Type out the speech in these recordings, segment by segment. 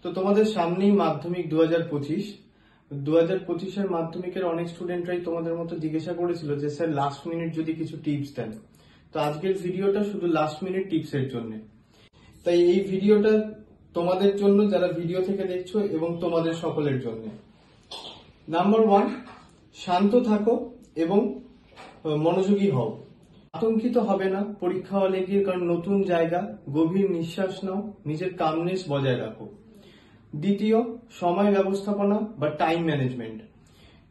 তো তোমাদের সামনেই মাধ্যমিক 2025 মাধ্যমিকের অনেক স্টুডেন্টরাই তোমাদের মতো জিজ্ঞাসা করেছিল যে স্যার লাস্ট মিনিট যদি কিছু টিপস দেন। তো আজকের ভিডিওটা শুধু লাস্ট মিনিট টিপস এর জন্য। তাই এই ভিডিওটা তোমাদের জন্য যারা ভিডিও থেকে দেখছো এবং তোমাদের সকলের জন্য। নাম্বার 1, শান্ত থাকো এবং মনোযোগী হও। আতঙ্কিত হবে না পরীক্ষা হলে গিয়ে, কারণ নতুন জায়গা, গভীর নিঃশ্বাস নাও, নিজের কামনেস বজায় রাখো। দ্বিতীয়, সময় ব্যবস্থাপনা বা টাইম ম্যানেজমেন্ট।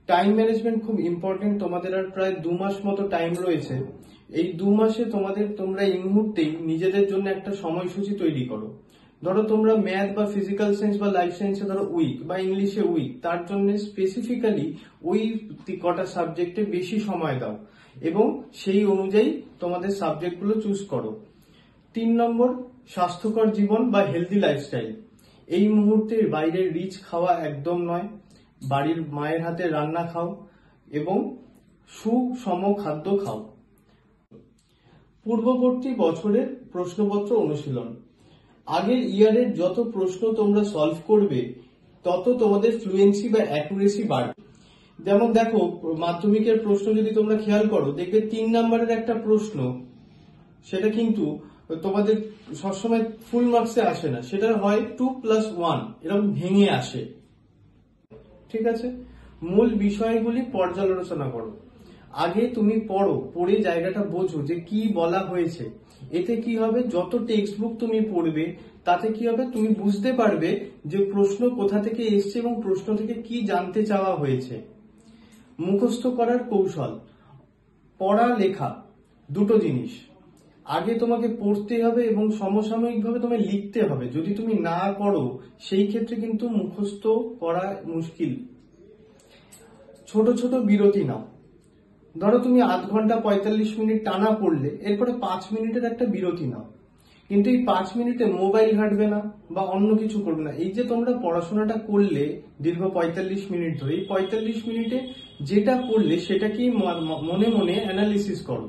টাইম ম্যানেজমেন্ট খুব ইম্পর্টেন্ট। তোমাদের আর প্রায় 2 মাস মতো টাইম রয়েছে। এই 2 মাসে তোমরা এই মুহূর্তেই নিজেদের জন্য একটা সময়সূচি তৈরি করো। ধরো তোমরা ম্যাথ বা ফিজিক্যাল সায়েন্স বা লাইফ সায়েন্সে ধরো উইক বা ইংলিশে উইক, তার জন্য স্পেসিফিক্যালি ওই কটা সাবজেক্টে বেশি সময় দাও এবং সেই অনুযায়ী তোমাদের সাবজেক্টগুলো চুজ করো। 3 নম্বর, স্বাস্থ্যকর জীবন বা হেলদি লাইফস্টাইল। এই মুহূর্তে বাইরের রিচ খাওয়া একদম নয়, বাড়ির মায়ের হাতে রান্না খাও এবং সুষম খাদ্য খাও। পূর্ববর্তী বছরের প্রশ্নপত্র অনুশীলন। আগের ইয়ারের যত প্রশ্ন তোমরা সলভ করবে তত তোমাদের ফ্লুয়েন্সি বা অ্যাকুরেসি বাড়বে। যেমন দেখো, মাধ্যমিকের প্রশ্ন যদি তোমরা খেয়াল করো, দেখবে 3 নম্বরের একটা প্রশ্ন, সেটা কিন্তু তোমাদের সবসময় ফুল মার্কসে আসে না, সেটা হয় 2+1 এরকম ভেঙে আসে। ঠিক আছে, মূল বিষয়গুলি পর্যালোচনা করো। আগে তুমি পড়ে জায়গাটা বোঝো যে কি বলা হয়েছে। এতে কি হবে, যত টেক্সট বুক তুমি পড়বে তাতে কি হবে, তুমি বুঝতে পারবে যে প্রশ্ন কোথা থেকে এসছে এবং প্রশ্ন থেকে কি জানতে চাওয়া হয়েছে। মুখস্থ করার কৌশল। পড়া লেখা দুটো জিনিস, আগে তোমাকে পড়তে হবে এবং সমসাময়িকভাবে তোমায় লিখতে হবে। যদি তুমি না করো সেই ক্ষেত্রে কিন্তু মুখস্থ করা মুশকিল। ছোট ছোট বিরতি নাও। ধরো তুমি আধ ঘন্টা 45 মিনিট টানা পড়লে, এরপরে 5 মিনিটের একটা বিরতি নাও। কিন্তু এই 5 মিনিটে মোবাইল ঘাটবে না বা অন্য কিছু করবে না। এই যে তোমরা পড়াশোনাটা করলে দীর্ঘ 45 মিনিট ধরে, এই 45 মিনিটে যেটা পড়লে সেটাকেই মনে মনে অ্যানালিসিস করো।